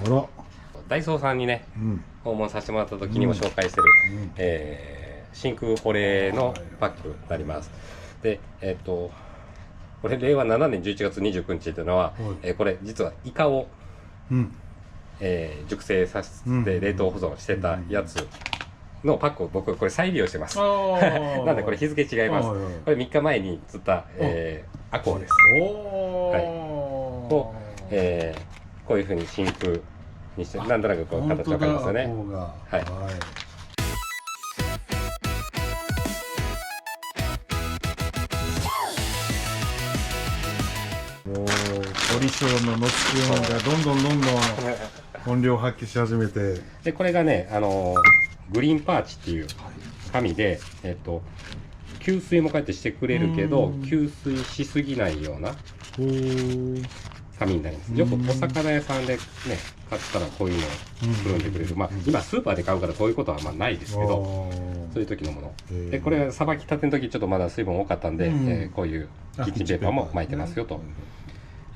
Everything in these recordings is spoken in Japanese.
あら、ダイソーさんにね、訪問させてもらった時にも紹介してる、真空保冷のパックになります。で、これ令和7年11月29日っていうのは、これ実はイカを、熟成させて冷凍保存してたやつのパックを僕これ再利用してます。なんでこれ日付違います。これ3日前に釣った、アコウです。を、こういうふうに真空にして、なんとなくこう形わかりますよね。はい。もう凝り性の野津君がどんどん本領発揮し始めて、でこれがね、グリーンパーチっていう紙で、吸水もこうやってしてくれるけど吸水しすぎないような紙になります。よくお魚屋さんでね買ったらこういうのをくるんでくれる、まあ今スーパーで買うからこういうことはまあないですけど、そういう時のもので、これさばきたての時ちょっとまだ水分多かったんで、こういうキッチンペーパーも巻いてますよと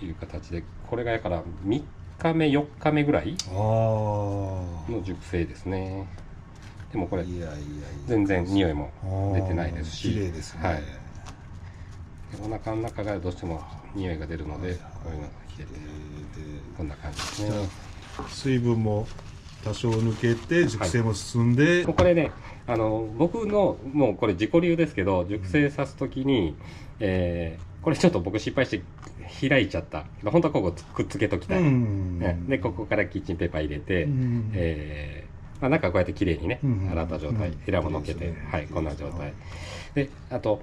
いう形で、これがやから3日目4日目ぐらいの熟成ですね。でもこれ全然匂いも出てないですし、綺麗ですね。はい、お腹の中がどうしても匂いが出るので、こういうのが消えて、こんな感じですね。水分も多少抜けて熟成も進んで、これね、僕のもうこれ自己流ですけど、熟成さすときに、これちょっと僕失敗して開いちゃった。本当はここくっつけときたい。でここからキッチンペーパー入れて、まあ、中こうやって綺麗にね洗った状態、エラものけて、はい、こんな状態で、あと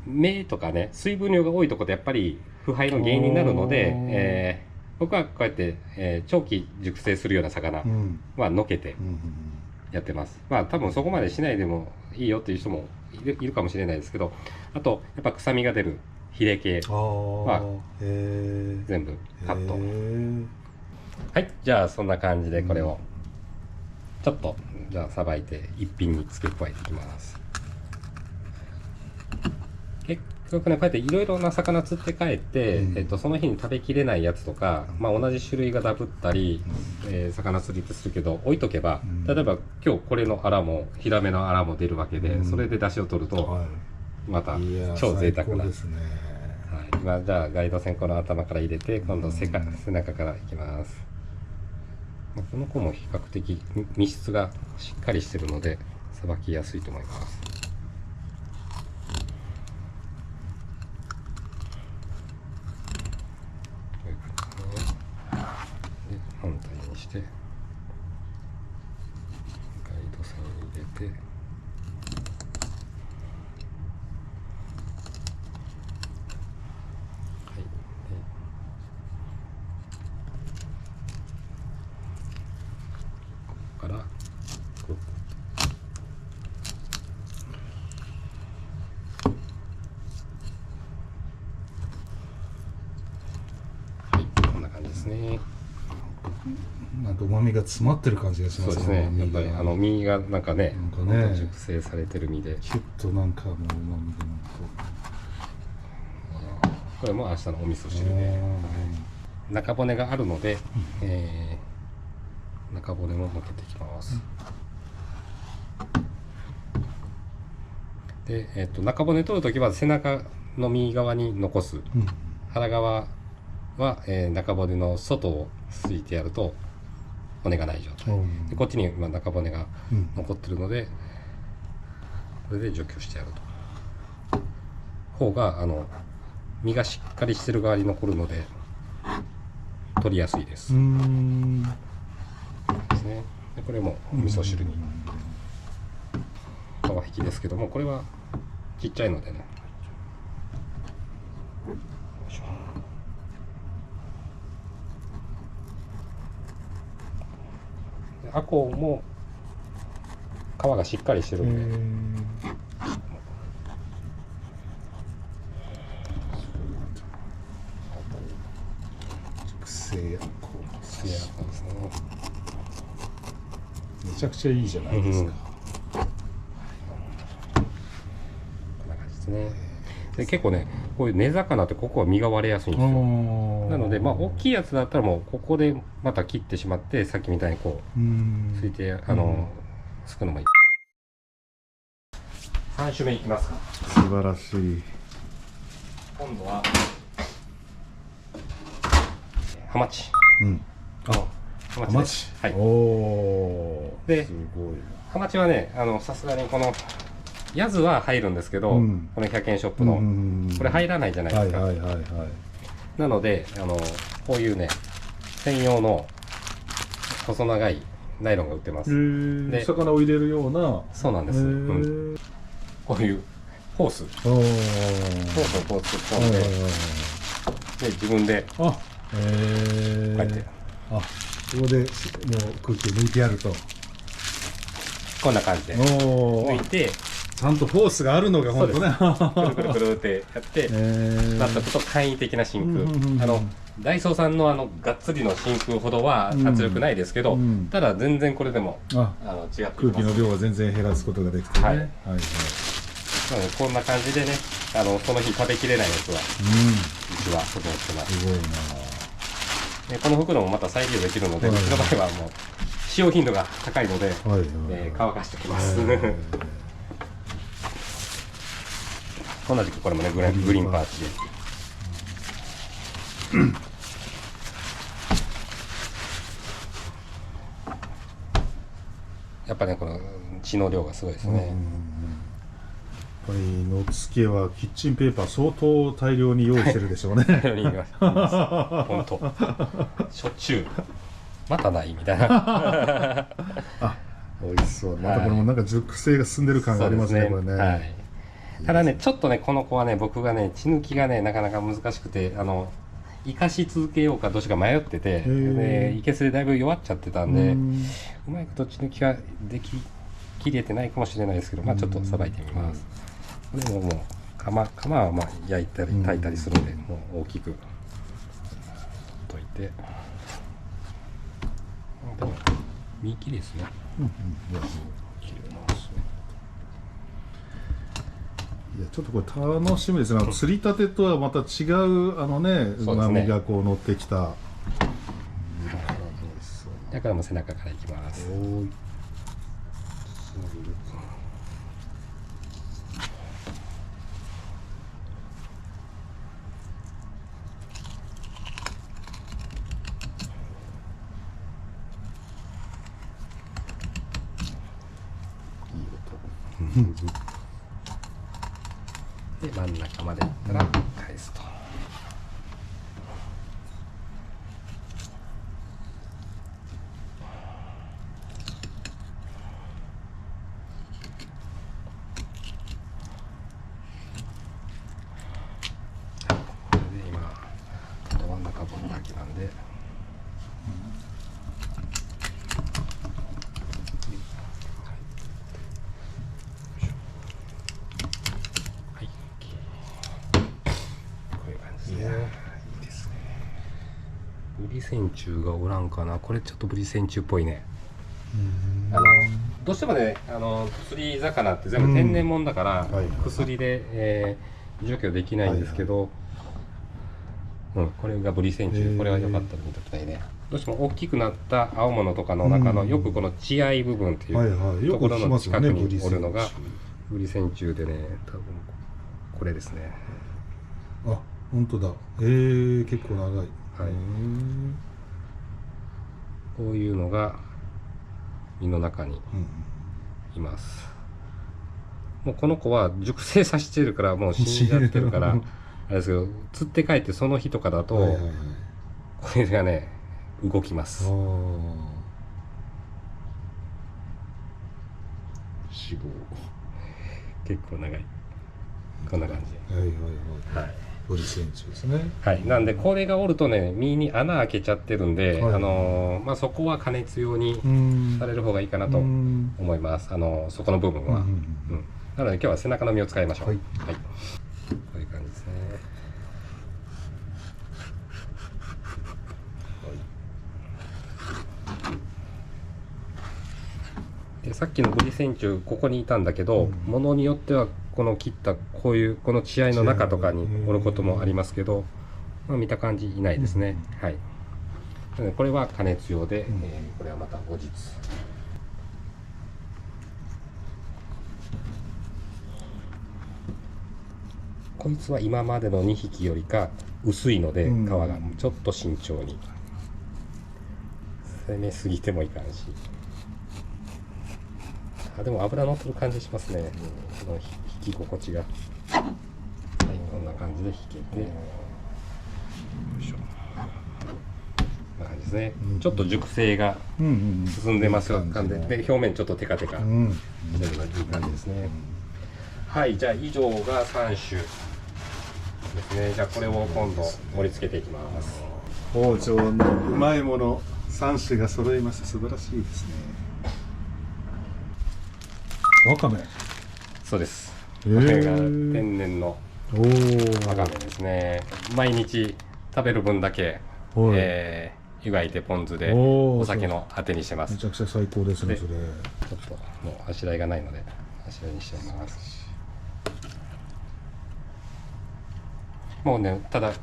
目とかね、水分量が多いところでやっぱり腐敗の原因になるので、僕はこうやって、長期熟成するような魚はのけてやってます。まあ多分そこまでしないでもいいよっていう人もいるかもしれないですけど、あとやっぱ臭みが出るヒレ系は全部カット。はい、じゃあそんな感じでこれをちょっとじゃあさばいて一品に付け加えていきます。結局ね、こうやっていろいろな魚釣って帰って、その日に食べきれないやつとか、まあ、同じ種類がダブったり、魚釣りってするけど置いとけば、例えば今日これのアラもヒラメのアラも出るわけで、それで出汁を取るとまた超贅沢な。今じゃあガイド線この頭から入れて、今度背中からいきます。この子も比較的身質がしっかりしてるのでさばきやすいと思います。こういう感じですね。で反対にしてガイド線入れて、からはい、こんな感じですね。なんか旨味が詰まってる感じがしますね。そうですね。やっぱり身がなんかね、熟成されてる身で、キュッとなんかもう旨味でこれも明日のお味噌汁で、中骨があるので、中骨ものけていきます。で、中骨取るときは背中の右側に残す、腹側は、中骨の外をすいてやると骨がない状態で、こっちに今中骨が残ってるので、これで除去してやると方が身がしっかりしてる側に残るので取りやすいです。ですね。でこれもお味噌汁に皮引きですけども、これはちっちゃいのでね、アコウも皮がしっかりしてるので、熟成アコウですね。めちゃくちゃいいじゃないですか。こんな感じですね。で結構ねこういう根魚ってここは身が割れやすいんですよ。なのでまあ大きいやつだったらもうここでまた切ってしまって、さっきみたいにこうついてすくのもいい。3種目いきますか。素晴らしい。今度はハマチ。ハマチ。はい。おお。ですごいな。ハマチはねさすがにこのヤズは入るんですけど、この100円ショップのこれ入らないじゃないですか。なのでこういうね専用の細長いナイロンが売ってます。で魚を入れるような。そうなんです。こういうホースをこう突っ込んで、自分でこうやってここでもう空気を抜いてやると、こんな感じで抜いて、ちゃんとフォースがあるのが本当ね。くるくるくるってやってなったと簡易的な真空。ダイソーさんのがっつりの真空ほどは圧力ないですけど、ただ全然これでも違って空気の量は全然減らすことができてね。はいはい。なのでこんな感じでね、その日食べきれないやつはうちは保存してます。すごいな。でこの袋もまた再利用できるので、うちの場合はもう使用頻度が高いので乾かしておきます。同じくこれもねグリーンパーチで。やっぱねこの血の量がすごいですね。これのつけはキッチンペーパー相当大量に用意してるでしょうね。大量に言います。本当。しょっちゅう。またないみたいな。美味しそう。またこれもなんか熟成が進んでる感がありますね。これね。はい。ただねちょっとねこの子はね僕がね血抜きがねなかなか難しくて生かし続けようかどうしようか迷ってて、でいけすでだいぶ弱っちゃってたんで、うまいこと血抜きができきれてないかもしれないですけど、まあちょっとさばいてみます。でももう釜はまあ焼いたり炊いたりするんで、もう大きく溶いて、でも身切りですね。切れますね。いやちょっとこれ楽しみですね。釣りたてとはまた違う旨味がこう乗ってきた。だからもう背中からいきます。で真ん中までいったら返すと。これで今真ん中分だけなんで。ブリ線虫がおらんかな。これちょっとブリ線虫っぽいね。どうしてもね釣り魚って全部天然物だから、薬で、除去できないんですけど、これがブリ線虫。これはよかったら見てくださいね。どうしても大きくなった青物とかの中の、よくこの血合い部分っていうところの近くにおるのがブリ線虫でね、多分これですね。あ、本当だ。結構長い。こういうのが身の中にいます。もうこの子は熟成させてるからもう死んじゃってるからあれですけど、釣って帰ってその日とかだとこれがね動きます。脂肪結構長い。こんな感じ。はい。ブリ線虫ですね。はい。なんでこれがおるとね、身に穴開けちゃってるんで、まあそこは加熱用にされる方がいいかなと思います。そこの部分は。なので今日は背中の身を使いましょう。はい。こういう感じですね。でさっきのブリ線虫ここにいたんだけど、ものによってはこの切ったこういうこの血合いの中とかにおることもありますけど、まあ、見た感じいないですね。はい。なのでこれは加熱用で、これはまた後日。こいつは今までの2匹よりか薄いので、皮がちょっと慎重に攻めすぎてもいかんし、でも脂乗ってる感じしますね。この引き心地が、はい、こんな感じで引けて、よいしょ、こんな感じですね。ちょっと熟成が進んでます感じで、表面ちょっとテカテカしてるのがいい感じですね。はい、じゃあ以上が3種ですね。じゃあこれを今度盛り付けていきます。北条のうまいもの3種が揃いました。素晴らしいですね。わかめ。そうです。これが天然のわかめですね。毎日食べる分だけ、湯がいてポン酢でお酒のあてにしてます。めちゃくちゃ最高ですね。それ。ちょっともうあしらいがないのであしらいにしてます。もうね、ただ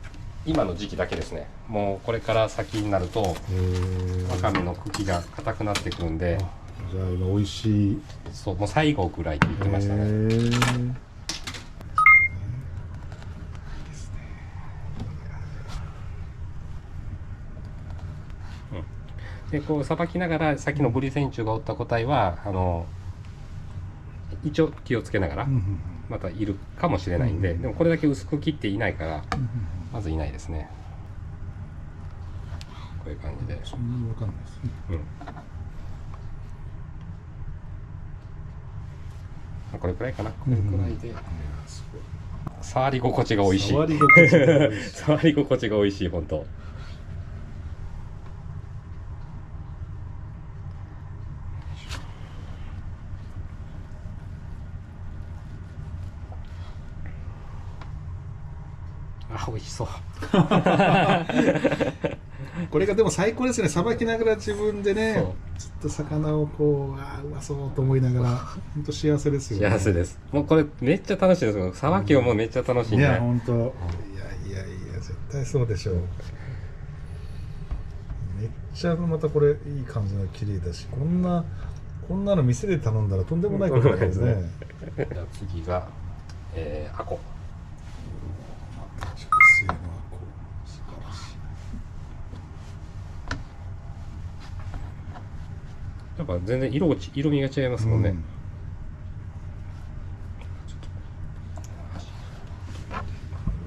今の時期だけですね。もうこれから先になるとわかめの茎が硬くなってくるんで。じゃあ今美味しい。そう、もう最後ぐらいって言ってましたね。でこうさばきながらさっきのブリセンチュがおった個体は一応気をつけながらまたいるかもしれないんで、でもこれだけ薄く切っていないからまずいないですね。こういう感じで。そんなにわかんないですね。これくらいかな。これくらいで。触り心地が美味しい。触り心地が美味しい。触り心地が美味しい、本当。あ、美味しそう。これがでも最高ですね。さばきながら自分でね、ずっと魚をこう、うまそうと思いながら、本当幸せですよね。幸せです。もうこれめっちゃ楽しいです。さばきはもうめっちゃ楽しいんで。いや本当。いや絶対そうでしょう。めっちゃまたこれいい感じの綺麗だし、こんなの店で頼んだらとんでもないことなんですね。じゃあ次がアコ。熟成のアコ、素晴らしい。やっぱ全然色味が違いますもんね。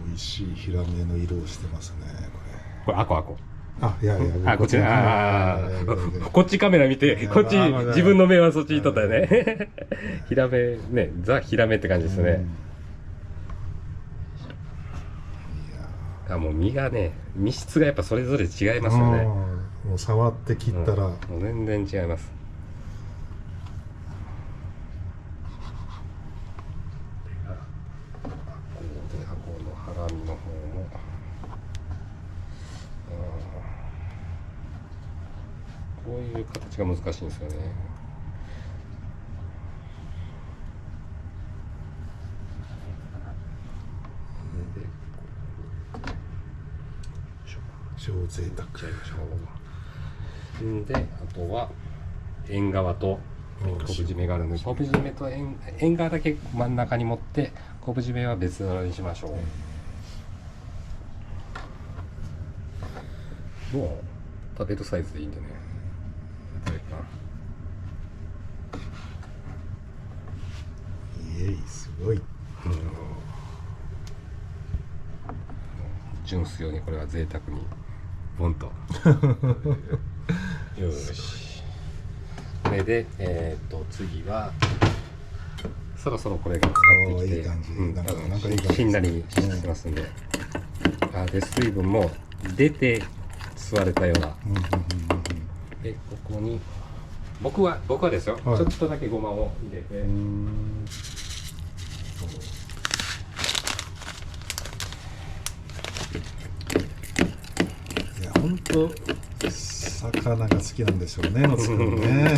美味しいヒラメの色をしてますね。これアコ。いやこっちこっちカメラ見て、こっち自分の目はそっちにとったよね。ヒラメね、ザヒラメって感じですね。もう身がね、身質がやっぱそれぞれ違いますよね。もう触って切ったら、もう全然違います。アコのハラミの方も、こういう形が難しいんですよね。超贅沢。で、あとは縁側と昆布締めがあるので、昆布締めと縁側だけ真ん中に持って昆布締めは別皿にしましょう。もう食べるサイズでいいんでね。これか。すごい。純粋にこれは贅沢にボンと。よし。これで次はそろそろこれが使ってきて、いい感じ。なんかいい感じ。しんなりにしてますんで。で水分も出て吸われたような。でここに僕はですよ。ちょっとだけごまを入れて。本当魚が好きなんでしょうね、松君ね。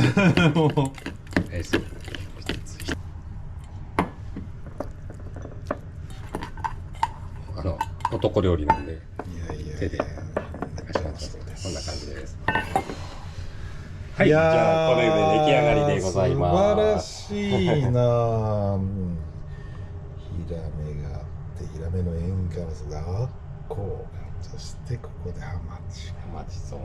男料理なんでいやいや手でいやこんな感じですはい、いじやーゃあこれで出来上がりでございます素晴らしいなあヒラメがあってヒラメの塩化物がこうそしてここでハマチお待ちそう